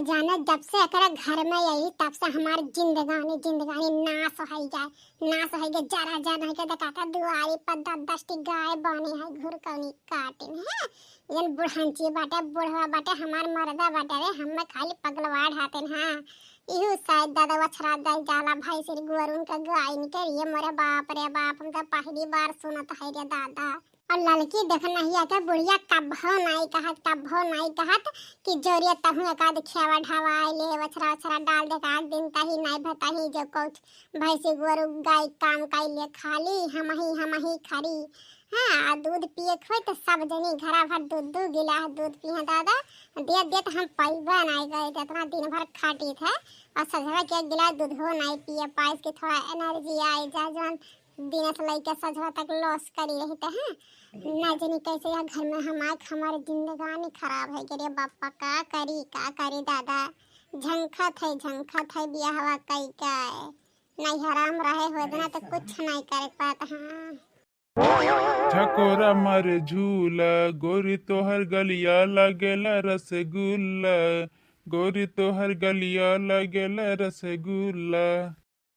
जाने जब से एकरा घर में यही तब से हमारी जिंदगानी जिंदगानी नाश हो जाए, नाश हो गए। जरा जरा के देखा था दुआरी पर 10-10 गाय बनी है घुरकनी काटिन है। ये बुढ़ांची बाटे बुढ़वा बाटे हमार मर्दा बाटे रे, हमें खाली पगलवा ढातेन हां। इहु शायद दादा वछरा दल जाला भाई सिर गुवरुन का गाय निके ये मोरे बाप रे बाप, हम तो पहली बार सुनत है रे दादा। और लड़की देखना ही के बुढ़िया कब्बो नहीं कहत कि जोरिया तहु एकाद खेवा ढावाई ले वछरा वछरा डाल दे का दिन तही नहीं भताही जो कुछ भैंसी गोरु गाय काम काई ले खाली हम ही खरी। हाँ दूध पिए खोई तो सब जनी घरा भर दूध गिलास दूध पिए दादा दे तो हम पैबा नहीं गए इतना दिन भर खाटी थे और सजवा के गिलास दूध हो नहीं पिए पाइस के थोड़ा एनर्जी आई जा जन दिन से लेके सजवा तक लॉस करी रहते हैं ना जानी कैसे यहाँ घर में हमारी जिंदगानी खराब है रे बापा। का करी दादा झंखत है बिया हवा कई का नहीं हराम रहे हो ना तो कुछ नहीं कर पाता। हाँ झकोरा मारे झूला गोरी तोहर गलिया लगेला रसगुल्ला, गोरी तोहर गलिया लगेला रसगुल्ला।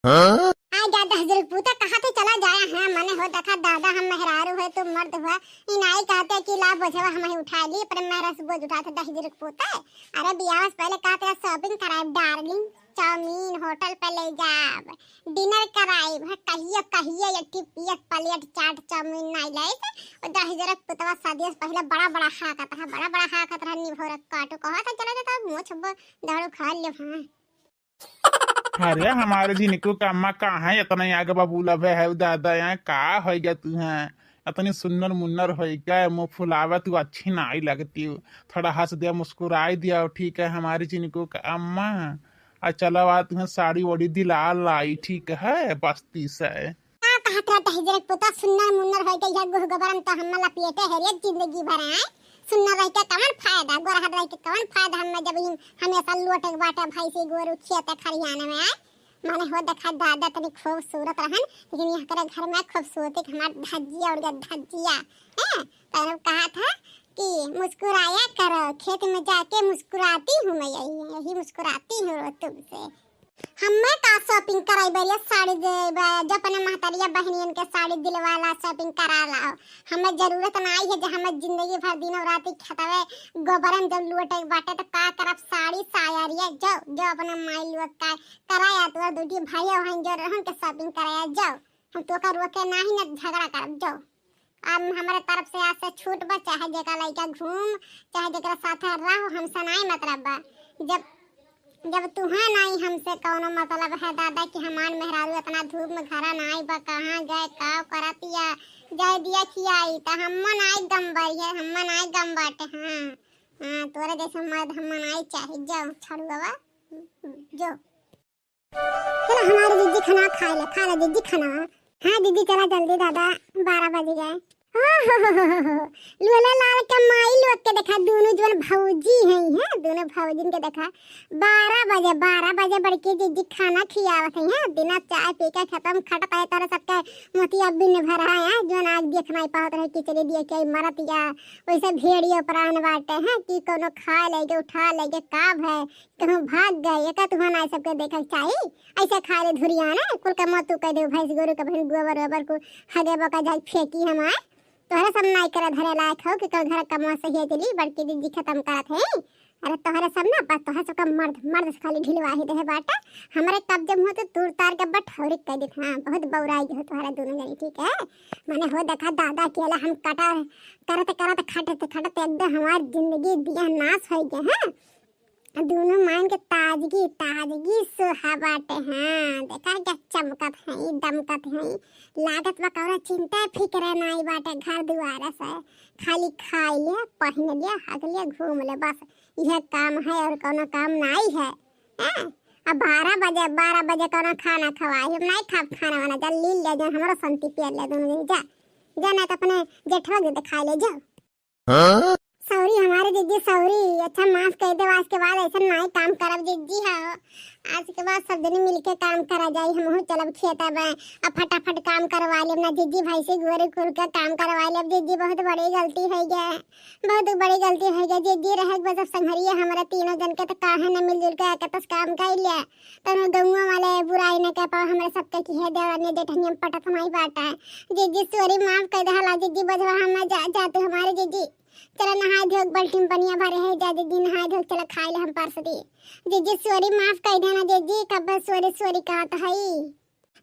आ दादा हजरत पूता कहाँ थे चला जाया है मने हो देखा दादा हम मेहरारू है तुम मर्द हुआ इनाई कहते कि ला बोझवा हमें उठा ली पर मैं रस बोझ उठा था हजरत पूता। अरे बियाह से पहले कहते शॉपिंग कराए डार्लिंग चाउमीन होटल पे ले जाब डिनर कराई कहिए ये टिपियत प्लेट चाट चाउमीन नहीं लाई और हजरत पुतवा शादी से पहले बड़ा खा खाता था निभोर काटो कहा था चलो जाता मुंह छब्बो दारू खा ले। हाँ अरे हमारे जी निकलो का अम्मा कहाँ है इतना आगे बाबूला है दादा यहाँ का हो गया तू है इतनी सुन्नर मुन्नर हो गया मुँह फुलावा तू अच्छी नहीं लगती हो थोड़ा हंस दिया मुस्कुराई दिया ठीक है हमारी जी निकलो का अम्मा आ चलो आ तुम्हें साड़ी वोड़ी दिला लाई ठीक है बस्ती से हजरत पुता सुन्नर मुन्नर हो गया गोहगबरम तो हम लपेटे है रे जिंदगी भर है सुन्नर रह के कौन फायदा गोरहट रह के कौन फायदा हम जब हमेशा लोटे बाटे भाई से गोरु खेत खरियाने में आए माने हो देखा दादा तनी खूबसूरत रहन लेकिन यहाँ करे घर में खूबसूरती हमार धज्जिया और धज्जिया है तब कहा था कि मुस्कुराया करो खेत में जाके मुस्कुराती हूँ मैं यही मुस्कुराती हूँ तुमसे। हमें का शॉपिंग कराई बरिया साड़ी दे जब अपने महतरिया बहनियन के साड़ी दिलवाला शॉपिंग करा लाओ हमें जरूरत नहीं है जो हमें जिंदगी भर दिनों रात खतवे गोबरन जब लुटे बाटे तो का करब साड़ी सायरिया जो अपना माई लुट का कराया तो दूटी भाई बहन जो रहन के शॉपिंग कराया जाओ हम तो का रोके नहीं न झगड़ा करब जाओ। अब हमारे तरफ से आज से छूट बा चाहे जेका लइका घूम चाहे जेकरा साथ रहो हमसे नहीं मतलब बा जब तुहा नहीं हमसे कौनो मतलब है दादा कि हमार मेहरारू इतना धूप में घरा नहीं बा कहाँ गए काव करतिया जाय दिया खियाई तो हमन आई गम बरिए हमन आई गम बाटे। हाँ तोरे जैसे मर्द हमन आई चाहे जाओ छोड़ू बाबा जो चलो हमारी दीदी खाना खा ले दीदी खाना। हाँ दीदी चला जल्दी दादा 12 बज गए। लोला लाल के माई लोग के देखा दोनों जन भौजी हैं दोनों भौजिन के देखा 12 बजे बड़की दीदी खाना खियावत है बिना चाय पी के खत्म खटता है तरह सबके मोतिया बिन भरा है जो आज देख नहीं पात रहे खिचड़ी दिए के मरत या वैसे भेड़ियो प्राण बाटे हैं कि कोनो खा लेगे उठा लेगे काब है कहूँ भाग गए एक तुहा ना सबके देखा चाहिए ऐसे खा ले धुरिया ना कुल का मत कह दे भैंस गोरु का बहन गोबर वबर को हगे बका जाए फेंकी हमारे तोहरे सब नहीं करे धरे लायक हो कि कल घर कमा से ही चली बड़की दीदी खत्म करत है। अरे तोहरे सब ना बस तोहरे सब का मर्द से खाली ढिलवा ही दे बाटा हमारे कब जब हो तो तूर तार के बट हौरिक कह देत। हाँ बहुत बौराई हो तोहरा दोनों जनी ठीक है माने हो देखा दादा अकेला हम कटा करते खटते एकदम हमारी जिंदगी दिया नाश हो गए हैं दोनों मान के ताजगी सुहा बाटे। हाँ देखा क्या चमकत है दमकत है लागत बा कौरा चिंता फिक्र नहीं बाटे घर दुआरा से खाली खाई लिया पहन लिया हग लिया घूम ले बस यह काम है और कोनो काम नहीं है। अब 12 बजे कोनो खाना खवाई हम नहीं खा खाना वाना जल ली ले जो हमारा संति पियर ले दोनों जा नहीं तो अपने जेठवा दे खा ले जाओ। सॉरी हमारे जीजी सॉरी। अच्छा माफ कर दे, आज के बाद ऐसा नहीं काम करब जीजी। हाँ आज के बाद सब जने मिलके काम करा जाई। हम चलब खेता में अब फटाफट काम करवा लेब ना जीजी। भाई से गोरे खुल के काम करवा लेब जीजी। बहुत बड़ी गलती हो गया, बहुत बड़ी गलती हो गया जीजी। रह बस संघरिया हमारा तीनों जन के तो काहे न मिलजुल के एकतस काम कर लिया तनो गौवा वाले बुराई न कह पाओ हमारे सबके की है देवरानी जेठनिया में पटत हमारी बाटा है जीजी। सॉरी माफ कर दे हला जीजी। बजवा हम जाते हमारे जीजी। चला नहाय धोक बल्टी पनिया भरे है जा दीदी। नहाय धोक चला खाए ले हम परसदी जीजी। सॉरी माफ कर देना जीजी। कब सॉरी सॉरी कहा तो है।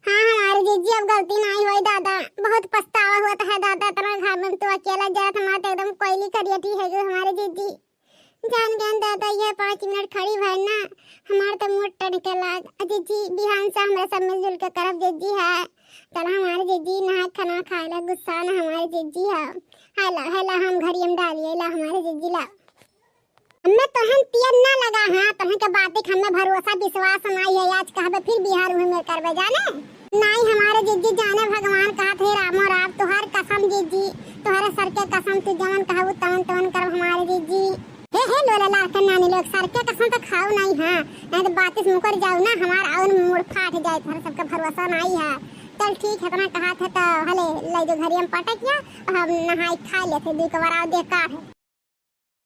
हाँ हमारे जीजी अब गलती नहीं हुई दादा। बहुत पछतावा हुआ है दादा। तेरा घर में तो अकेला जा था माता एकदम कोयली करियती है जो हमारे जीजी। जान ज्ञान दादा ये 5 मिनट खड़ी भर ना हमारे तो मुँह टड़के लाग जीजी। बिहान से हमारे सब मिलजुल के करब जीजी है। चला हमारे जीजी नहा खाना खाए ला गुस्सा ना हमारे जीजी है। हेला हम घरी में डालिए ला हमारे जीजी ला। हमें तो हम पियर ना लगा। हाँ तोहन के बातें हमें भरोसा विश्वास नहीं है। आज कहबे फिर बिहार में करबे जाने नहीं हमारे जीजी। जाने भगवान कहा थे रामो राम तोहर कसम जीजी। तोहरे सर के कसम तू जवन कहबू तवन तवन करब हमारे जीजी। हे लोला लाल के नानी लोग सर के कसम तो खाओ नहीं। हाँ नहीं तो बातिस मुकर जाओ ना हमारा और मुड़ फाट जाए। तोहरे सबका भरोसा नहीं है। चल ठीक है अपना कहा था तो हले ले जो घरी हम पटक या हम नहाई खा लेते 2 कबार देख काट।